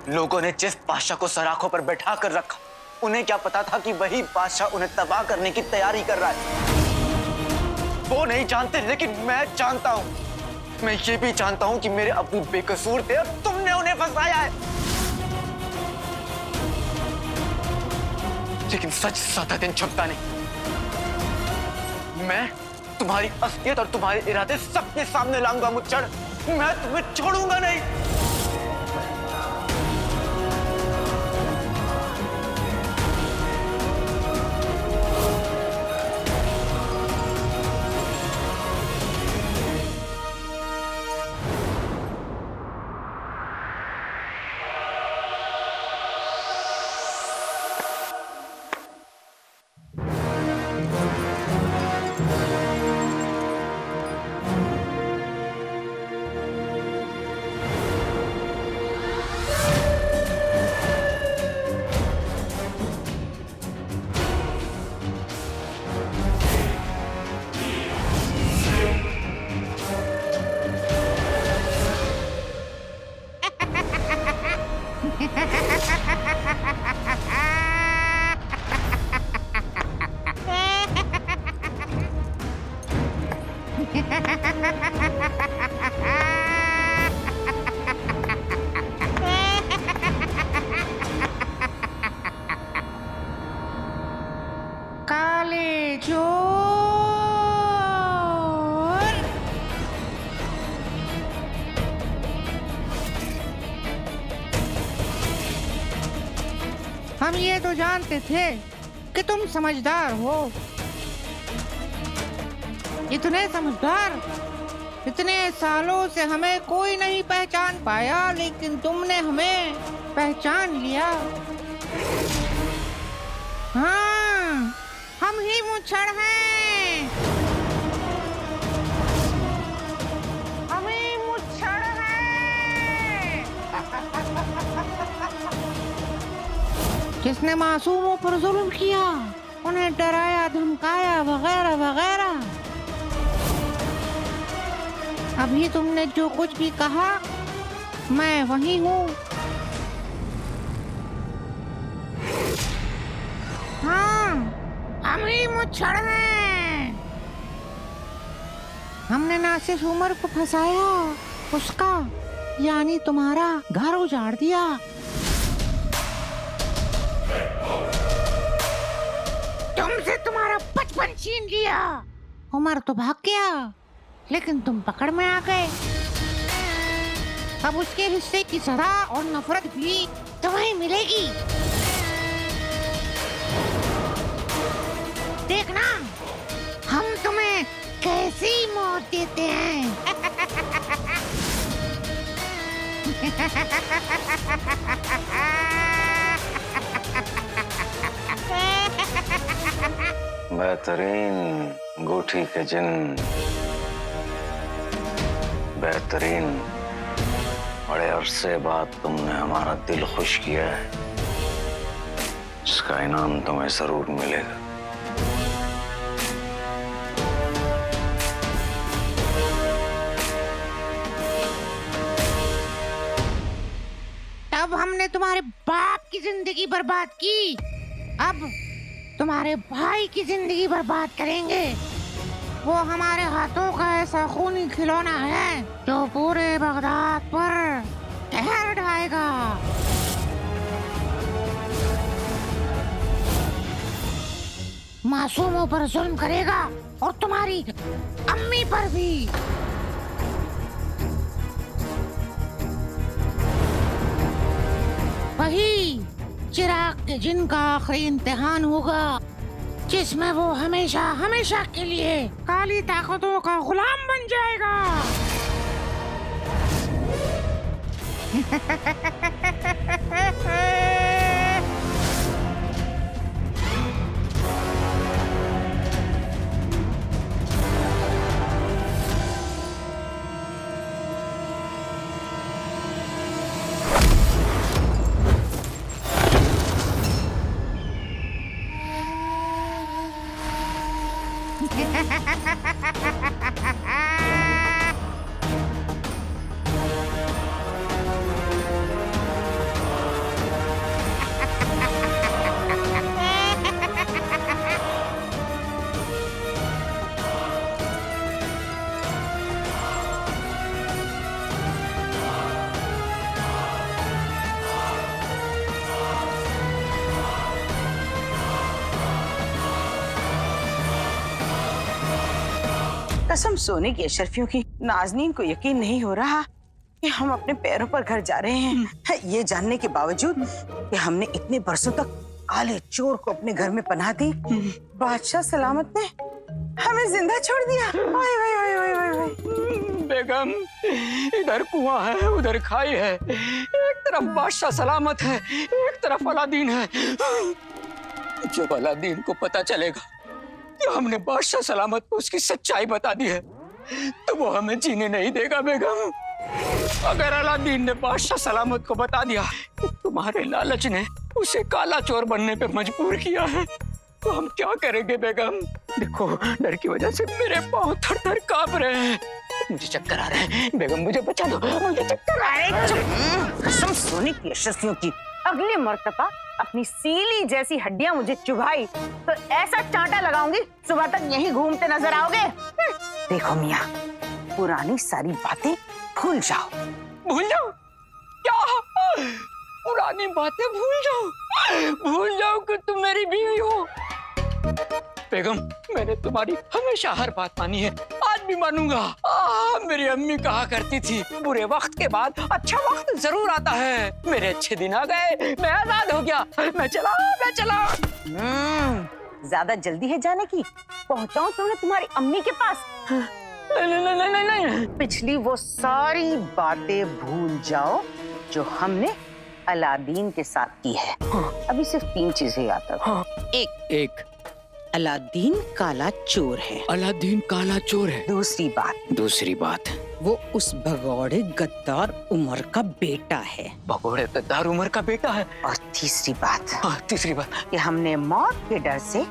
लोगों ने जिस बादशाह को सराखों पर बैठा कर रखा, उन्हें क्या पता था कि वही बादशाह उन्हें तबाह करने की तैयारी कर रहा है। वो नहीं जानते, लेकिन मैं जानता हूं। मैं ये भी जानता हूं कि मेरे अब्बू बेकसूर थे और तुमने उन्हें फंसाया है। लेकिन सच सदा दिन छुपता नहीं। मैं तुम्हारी असलियत और तुम्हारे इरादे सबके सामने लाऊंगा मुच्छड़। मैं तुम्हें छोड़ूंगा नहीं। काले चोर, हम ये तो जानते थे कि तुम समझदार हो। इतने समझदार, इतने सालों से हमें कोई नहीं पहचान पाया, लेकिन तुमने हमें पहचान लिया। हाँ, हम ही मुच्छड़ हैं। हम ही मुच्छड़ हैं। जिसने मासूमों पर जुल्म किया, उन्हें डराया, धमकाया, वगैरह वगैरह। अभी तुमने जो कुछ भी कहा, मैं वही हूँ। हाँ, हम ही मुच्छड़ हैं। हमने ना सिर्फ उमर को फंसाया, उसका यानी तुम्हारा घर उजाड़ दिया। तुमसे तुम्हारा बचपन छीन लिया। उमर तो भाग गया, लेकिन तुम पकड़ में आ गए। अब उसके हिस्से की सजा और नफरत भी तुम्हें मिलेगी। देखना, हम तुम्हें कैसी मौत देते हैं। बेहतरीन अंगूठी के जिन, बेहतरीन। बड़े अरसे बाद तुमने हमारा दिल खुश किया है। इसका इनाम तुम्हें जरूर मिलेगा। तब हमने तुम्हारे बाप की जिंदगी बर्बाद की, अब तुम्हारे भाई की जिंदगी बर्बाद करेंगे। वो हमारे हाथों का ऐसा खूनी खिलौना है जो पूरे बगदाद पर कहर ढाएगा। मासूमों पर जुल्म करेगा और तुम्हारी अम्मी पर भी। वही चिराग के जिन का आखिरी इम्तिहान होगा, जिसमें वो हमेशा हमेशा के लिए काली ताकतों का गुलाम बन जाएगा। कसम सोने की अशरफियों की, नाजनीन को यकीन नहीं हो रहा कि हम अपने पैरों पर घर जा रहे हैं, ये जानने के बावजूद कि हमने इतने बरसों तक काले चोर को अपने घर में पनाह दी, बादशाह सलामत ने हमें जिंदा छोड़ दिया। ओए ओए ओए ओए ओए ओए। बेगम, इधर कुआं है, उधर खाई है, एक तरफ बादशाह सलामत है, एक तरफ अलादीन है। जब अलादीन को पता चलेगा कि हमने बादशाह सलामत को उसकी सच्चाई बता दी है, तो वो हमें जीने नहीं देगा बेगम। अगर अलादीन ने बादशाह सलामत को बता दिया कि तुम्हारे लालच ने उसे काला चोर बनने पे मजबूर किया है, तो हम क्या करेंगे बेगम? देखो, डर की वजह से मेरे पांव थर-थर कांप रहे हैं, मुझे चक्कर आ रहे हैं। बेगम मुझे बचा दो, मुझे चक्कर आ रहे हैं। कसम सोने की अशरफियों की, अगली मर्तबा अपनी सीली जैसी हड्डियां मुझे चुभाई तो ऐसा चांटा लगाऊंगी सुबह तक यहीं घूमते नजर आओगे। देखो मियाँ, पुरानी सारी बातें भूल जाओ। भूल जाओ? क्या? पुरानी बातें भूल जाओ कि तुम मेरी बीवी हो? बेगम, मैंने तुम्हारी हमेशा हर बात मानी है, आज भी मानूंगा। मेरी अम्मी कहा करती थी, बुरे वक्त के बाद अच्छा वक्त जरूर आता है। मेरे अच्छे दिन आ गए, मैं आजाद हो गया, मैं चला। ज्यादा जल्दी है जाने की? पहुंचाऊं तुम्हें तुम्हारी अम्मी के पास? नहीं। पिछली वो सारी बातें भूल जाओ जो हमने अलादीन के साथ की है। अभी सिर्फ 3 चीजें याद रखो। एक अलादीन काला चोर है। अलादीन काला चोर है। दूसरी बात वो उस भगौड़े गद्दार उमर का बेटा है। भगोड़े गद्दार उमर का बेटा है। और तीसरी बात कि हमने मौत के डर से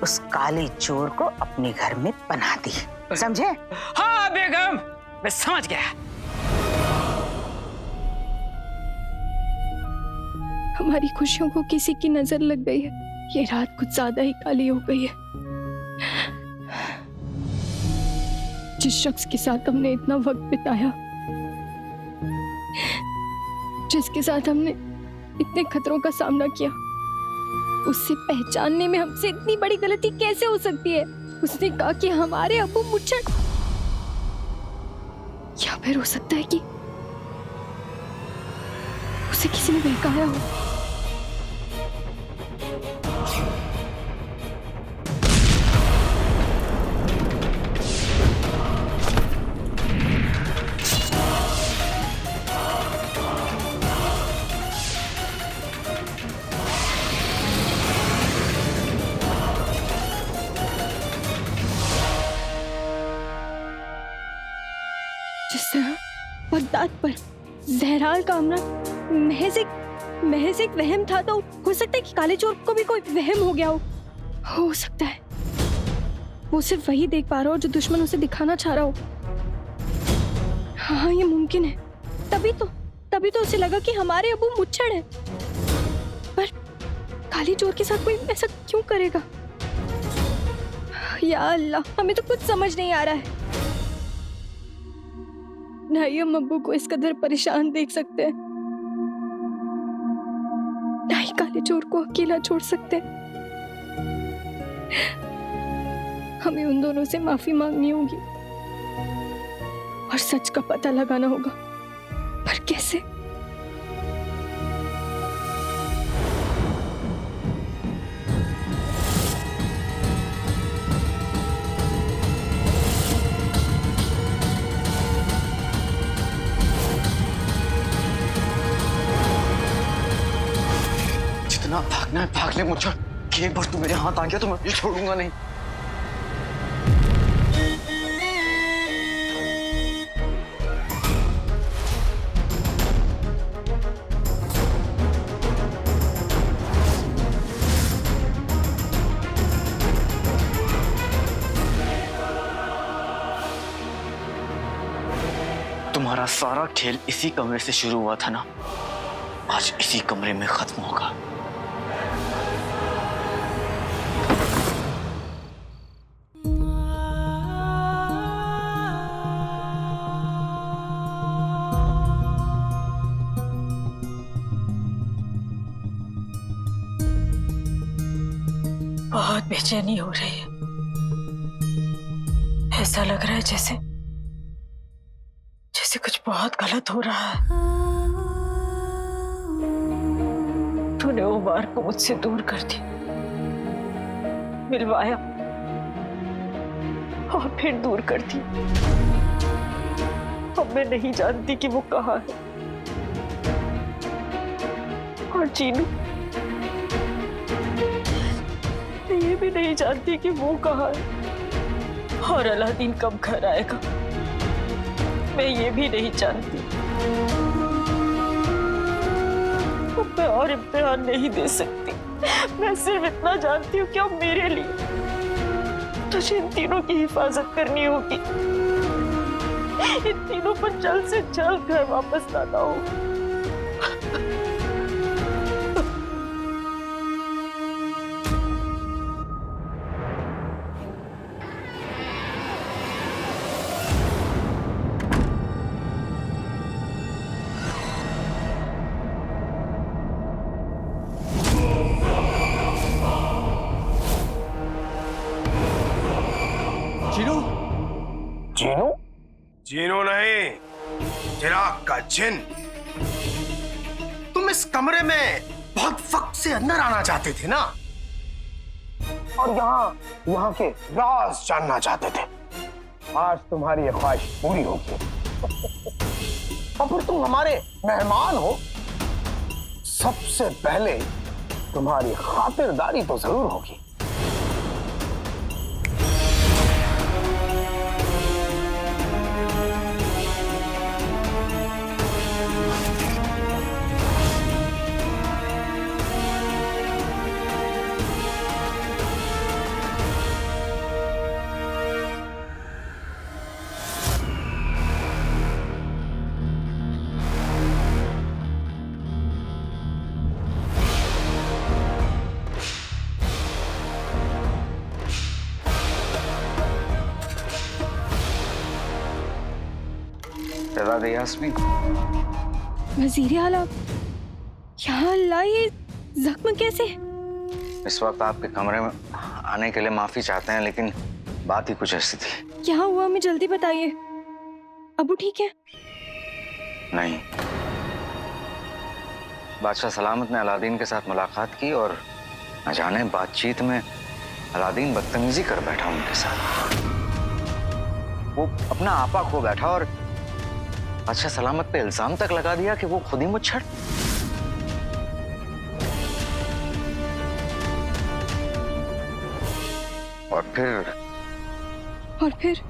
उस काले चोर को अपने घर में पनाह दी। समझे? हाँ बेगम, मैं समझ गया। हमारी खुशियों को किसी की नजर लग गई है। ये रात कुछ ज्यादा ही काली हो गई है। जिस शख्स के साथ हमने इतना वक्त बिताया, जिसके साथ हमने इतने खतरों का सामना किया, उससे पहचानने में हमसे इतनी बड़ी गलती कैसे हो सकती है? उसने कहा कि हमारे अबू मुच्छड़, या फिर हो सकता है कि उसे किसी ने बहकाया हो। जिस तरह बगदाद पर जहराल का हमला महज एक वहम था, तो हो सकता है कि काले चोर को भी कोई वहम हो गया हो सकता है वो सिर्फ वही देख पा रहा हो जो दुश्मन उसे दिखाना चाह रहा हो। हाँ, ये मुमकिन है। तभी तो उसे लगा कि हमारे अबू मुच्छड़ है। पर काले चोर के साथ कोई ऐसा क्यों करेगा? या अल्लाह, हमें तो कुछ समझ नहीं आ रहा है। ना ही हम अब्बू को इस कदर परेशान देख सकते हैं, ना ही काले चोर को अकेला छोड़ सकते हैं। हमें उन दोनों से माफी मांगनी होगी और सच का पता लगाना होगा। पर कैसे? जितना भागना है भाग ले मुझे, कि एक बार तू मेरे हाथ आ गया तो मैं ये छोड़ूंगा नहीं। तुम्हारा सारा खेल इसी कमरे से शुरू हुआ था ना, आज इसी कमरे में खत्म होगा। बहुत बेचैनी हो रही है। ऐसा लग रहा है जैसे जैसे कुछ बहुत गलत हो रहा है। तूने उमर को मुझसे दूर कर दिया, मिलवाया और फिर दूर कर दिया। अब मैं नहीं जानती कि वो कहाँ है। और चीनू, मैं ये भी नहीं जानती कि वो कहाँ है और अलादीन कब घर आएगा। मैं ये भी नहीं जानती। अब मैं और इम्तिहान नहीं दे सकती। मैं सिर्फ इतना जानती हूँ कि अब मेरे लिए तुझे इन तीनों की हिफाजत करनी होगी। इन तीनों पर जल्द से जल्द घर वापस लाना हो। चीनू, जीनू? जीनू नहीं, चिराग का जिन। तुम इस कमरे में बहुत वक्त से अंदर आना चाहते थे ना, और यहाँ के राज जानना चाहते थे। आज तुम्हारी ये ख्वाहिश पूरी होगी। और फिर तुम हमारे मेहमान हो, सबसे पहले तुम्हारी खातिरदारी तो जरूर होगी। यास्मीन, वजीर आला, यहाँ लाए जख्म कैसे? इस वक्त आपके कमरे में आने के लिए माफी चाहते हैं, लेकिन बात ही कुछ ऐसी थी। क्या हुआ, हमें जल्दी बताइए। अबू ठीक है? नहीं, बादशाह सलामत ने अलादीन के साथ मुलाकात की और न जाने बातचीत में अलादीन बदतमीजी कर बैठा उनके साथ। वो अपना आपा खो बैठा और बादशाह सलामत पे इल्जाम तक लगा दिया कि वो खुद ही मुच्छर। और फिर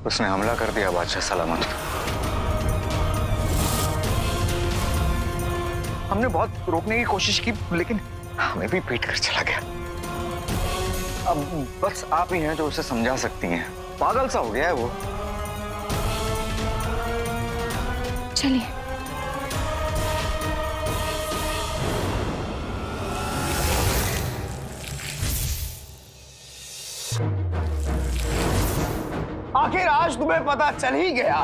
उसने हमला कर दिया बादशाह सलामत पे। हमने बहुत रोकने की कोशिश की, लेकिन हमें भी पीट कर चला गया। अब बस आप ही हैं जो उसे समझा सकती हैं। पागल सा हो गया है वो। चलिए। आखिर आज तुम्हें पता चल ही गया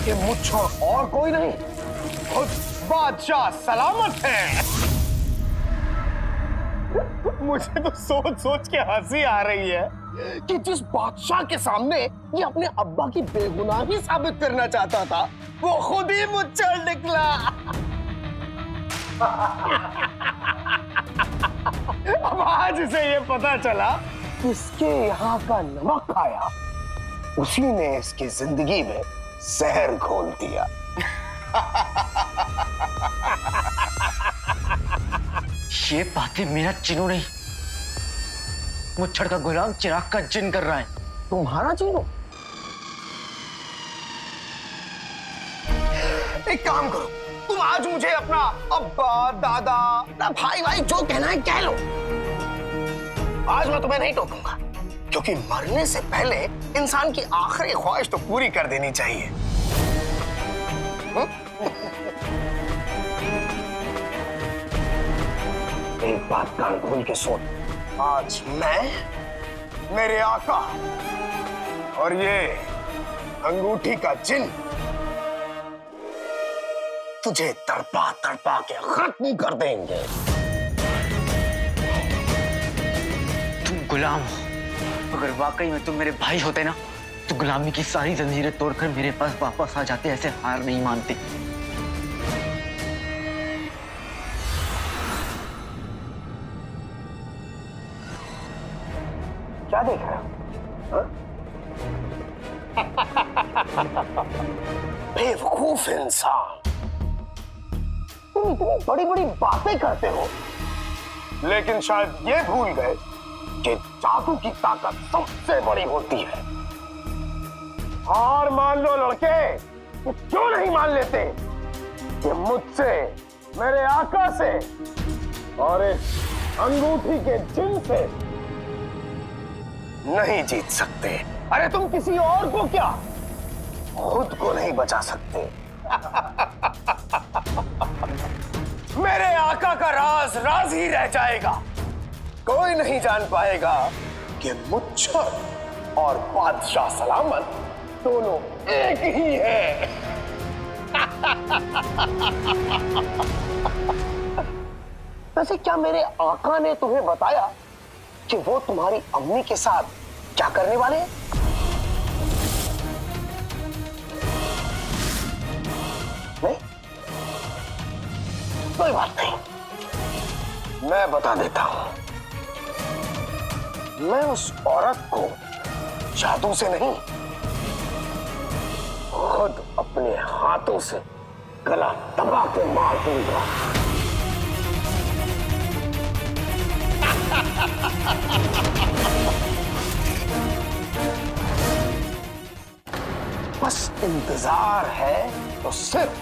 कि मुझको और कोई नहीं, खुद बादशाह सलामत है। मुझे तो सोच सोच के हंसी आ रही है कि जिस बादशाह के सामने ये अपने अब्बा की बेगुनाही साबित करना चाहता था, वो खुद ही मुच्छर निकला। अब आज इसे ये पता चला किसके यहाँ का नमक खाया, उसी ने इसकी जिंदगी में जहर घोल दिया। ये बातें मेरा चिनू नहीं, मुच्छर का गुलाम चिराग का जिन कर रहा है। तुम्हारा चिनू? एक काम करो, तुम आज मुझे अपना अब्बा, दादा, भाई भाई जो कहना है कह लो। आज मैं तुम्हें नहीं टोकूंगा, क्योंकि मरने से पहले इंसान की आखिरी ख्वाहिश तो पूरी कर देनी चाहिए। एक बात कान खोल के सुन, आज मैं, मेरे आका और ये अंगूठी का जिन तुझे तड़पा तड़पा के खत्म कर देंगे। तुम गुलाम हो अगर वाकई में तुम मेरे भाई होते ना तो गुलामी की सारी जंजीरें तोड़कर मेरे पास वापस आ जाते, ऐसे हार नहीं मानते। क्या देख रहे हो? बेवकूफ इंसान, तुम इतनी बड़ी बड़ी बातें करते हो लेकिन शायद ये भूल गए कि जादू की ताकत सबसे बड़ी होती है। हार मान लो लड़के, तो क्यों नहीं मान लेते कि मुझसे, मेरे आका से और इस अंगूठी के जिन से नहीं जीत सकते। अरे तुम किसी और को क्या, खुद को नहीं बचा सकते। मेरे आका का राज राज ही रह जाएगा। कोई नहीं जान पाएगा कि मुच्छर और बादशाह सलामत दोनों एक ही है। वैसे क्या मेरे आका ने तुम्हें बताया कि वो तुम्हारी अम्मी के साथ क्या करने वाले हैं? नहीं, कोई बात नहीं, मैं बता देता हूं। मैं उस औरत को जादू से नहीं, खुद अपने हाथों से गला दबा के मार दूंगा। बस इंतजार है तो सिर्फ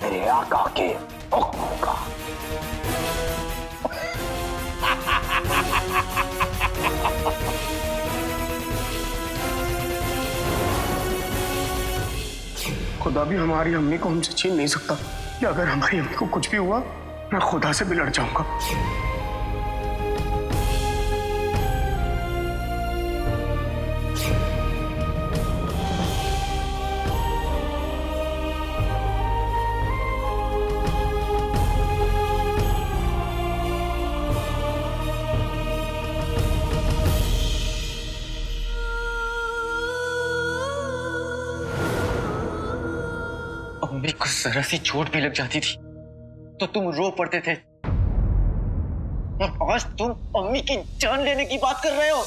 तेरे आका के हुक्म का। खुदा भी हमारी अम्मी को हमसे छीन नहीं सकता, कि अगर हमारी अम्मी को कुछ भी हुआ मैं खुदा से भी लड़ जाऊंगा। अम्मी को जरा सी चोट भी लग जाती थी तो तुम रो पड़ते थे, और आज तुम अम्मी की जान लेने की बात कर रहे हो।